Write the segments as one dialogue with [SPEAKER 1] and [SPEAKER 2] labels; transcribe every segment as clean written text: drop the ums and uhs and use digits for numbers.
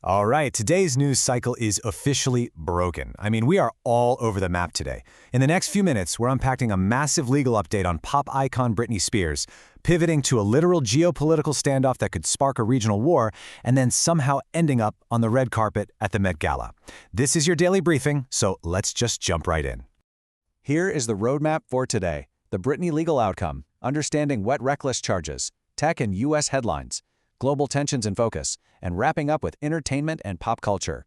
[SPEAKER 1] All right, today's news cycle is officially broken. I mean, we are all over the map today. In the next few minutes, we're unpacking a massive legal update on pop icon Britney Spears, pivoting to a literal geopolitical standoff that could spark a regional war, and then somehow ending up on the red carpet at the Met Gala. This is your daily briefing, so let's just jump right in.
[SPEAKER 2] Here is the roadmap for today. The Britney legal outcome, understanding wet reckless charges, tech and U.S. headlines, global tensions in focus, and wrapping up with entertainment and pop culture.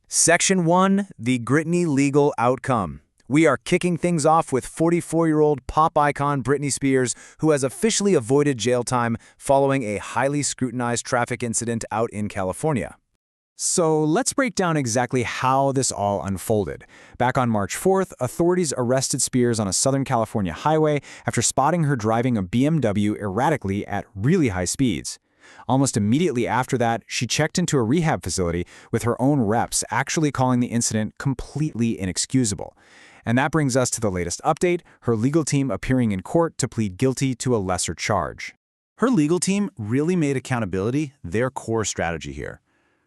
[SPEAKER 3] Section 1, the Britney legal outcome. We are kicking things off with 44-year-old pop icon Britney Spears, who has officially avoided jail time following a highly scrutinized traffic incident out in California. So let's break down exactly how this all unfolded. Back on March 4th, authorities arrested Spears on a Southern California highway after spotting her driving a BMW erratically at really high speeds. Almost immediately after that, she checked into a rehab facility with her own reps actually calling the incident completely inexcusable. And that brings us to the latest update, her legal team appearing in court to plead guilty to a lesser charge.
[SPEAKER 4] Her legal team really made accountability their core strategy here.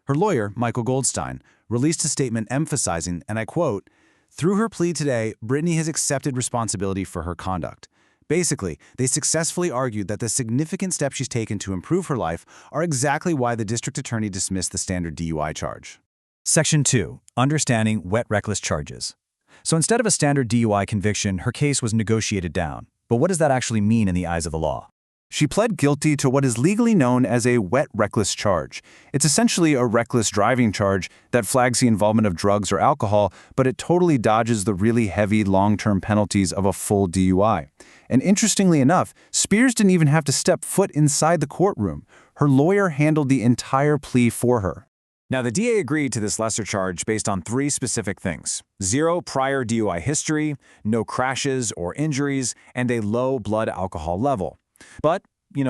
[SPEAKER 4] Her lawyer, Michael Goldstein, released a statement emphasizing, and I quote, "Through her plea today, Britney has accepted responsibility for her conduct." Basically, they successfully argued that the significant steps she's taken to improve her life are exactly why the district attorney dismissed the standard DUI charge.
[SPEAKER 2] Section 2, understanding wet reckless charges. So instead of a standard DUI conviction, her case was negotiated down. But what does that actually mean in the eyes of the law?
[SPEAKER 4] She pled guilty to what is legally known as a wet reckless charge. It's essentially a reckless driving charge that flags the involvement of drugs or alcohol, but it totally dodges the really heavy long-term penalties of a full DUI. And interestingly enough, Spears didn't even have to step foot inside the courtroom. Her lawyer handled the entire plea for her.
[SPEAKER 2] Now, the DA agreed to this lesser charge based on 3 specific things: 0 prior DUI history, no crashes or injuries, and a low blood alcohol level. But,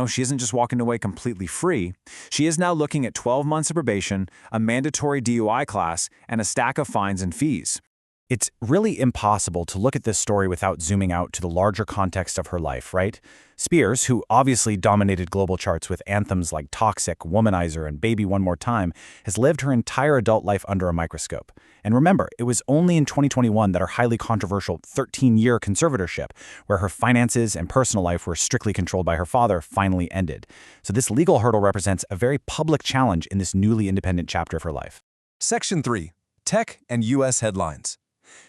[SPEAKER 2] she isn't just walking away completely free. She is now looking at 12 months of probation, a mandatory DUI class, and a stack of fines and fees. It's really impossible to look at this story without zooming out to the larger context of her life, right? Spears, who obviously dominated global charts with anthems like Toxic, Womanizer, and Baby One More Time, has lived her entire adult life under a microscope. And remember, it was only in 2021 that her highly controversial 13-year conservatorship, where her finances and personal life were strictly controlled by her father, finally ended. So this legal hurdle represents a very public challenge in this newly independent chapter of her life.
[SPEAKER 5] Section 3, Tech and U.S. Headlines.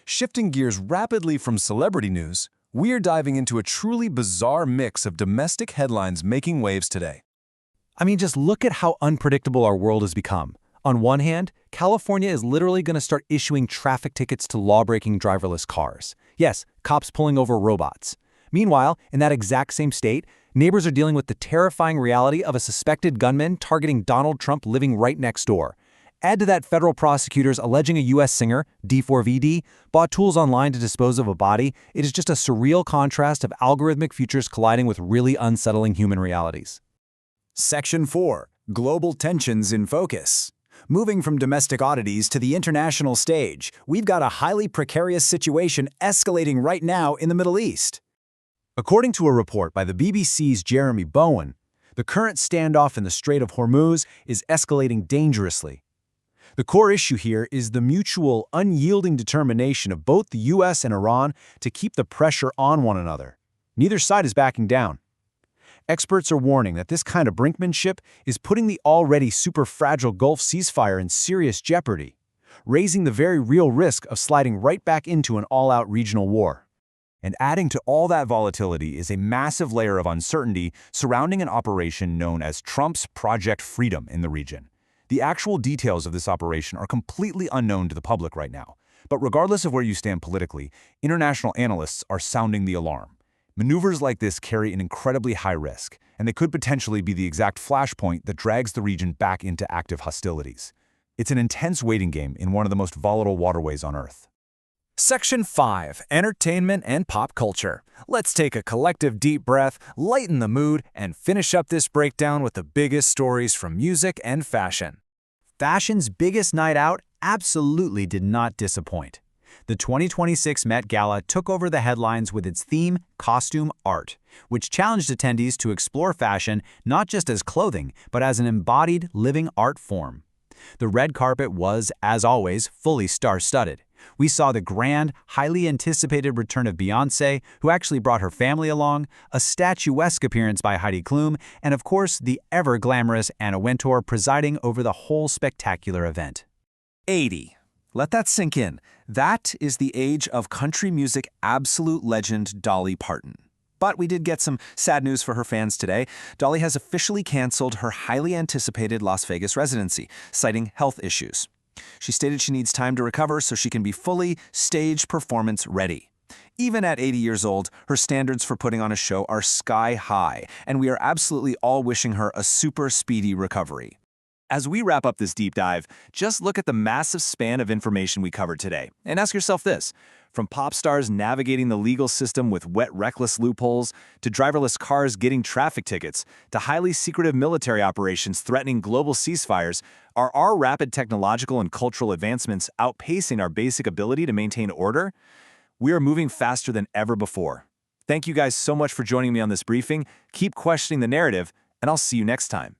[SPEAKER 5] Shifting gears rapidly from celebrity news, we're diving into a truly bizarre mix of domestic headlines making waves today.
[SPEAKER 2] I mean, just look at how unpredictable our world has become. On one hand, California is literally going to start issuing traffic tickets to law-breaking driverless cars. Yes, cops pulling over robots. Meanwhile, in that exact same state, neighbors are dealing with the terrifying reality of a suspected gunman targeting Donald Trump living right next door. Add to that federal prosecutors alleging a U.S. singer, D4VD, bought tools online to dispose of a body. It is just a surreal contrast of algorithmic futures colliding with really unsettling human realities.
[SPEAKER 3] Section 4, global tensions in focus. Moving from domestic oddities to the international stage, we've got a highly precarious situation escalating right now in the Middle East. According to a report by the BBC's Jeremy Bowen, the current standoff in the Strait of Hormuz is escalating dangerously. The core issue here is the mutual, unyielding determination of both the U.S. and Iran to keep the pressure on one another. Neither side is backing down. Experts are warning that this kind of brinkmanship is putting the already super fragile Gulf ceasefire in serious jeopardy, raising the very real risk of sliding right back into an all-out regional war. And adding to all that volatility is a massive layer of uncertainty surrounding an operation known as Trump's Project Freedom in the region. The actual details of this operation are completely unknown to the public right now, but regardless of where you stand politically, international analysts are sounding the alarm. Maneuvers like this carry an incredibly high risk, and they could potentially be the exact flashpoint that drags the region back into active hostilities. It's an intense waiting game in one of the most volatile waterways on Earth.
[SPEAKER 1] Section 5, entertainment and pop culture. Let's take a collective deep breath, lighten the mood, and finish up this breakdown with the biggest stories from music and fashion.
[SPEAKER 3] Fashion's biggest night out absolutely did not disappoint. The 2026 Met Gala took over the headlines with its theme, Costume Art, which challenged attendees to explore fashion not just as clothing, but as an embodied, living art form. The red carpet was, as always, fully star-studded. We saw the grand, highly anticipated return of Beyoncé, who actually brought her family along, a statuesque appearance by Heidi Klum, and of course, the ever-glamorous Anna Wintour presiding over the whole spectacular event.
[SPEAKER 2] 80. Let that sink in. That is the age of country music absolute legend Dolly Parton. But we did get some sad news for her fans today. Dolly has officially canceled her highly anticipated Las Vegas residency, citing health issues. She stated she needs time to recover so she can be fully stage performance ready. Even at 80 years old, her standards for putting on a show are sky high, and we are absolutely all wishing her a super speedy recovery. As we wrap up this deep dive, just look at the massive span of information we covered today, and ask yourself this. From pop stars navigating the legal system with wet, reckless loopholes, to driverless cars getting traffic tickets, to highly secretive military operations threatening global ceasefires, are our rapid technological and cultural advancements outpacing our basic ability to maintain order? We are moving faster than ever before. Thank you guys so much for joining me on this briefing. Keep questioning the narrative, and I'll see you next time.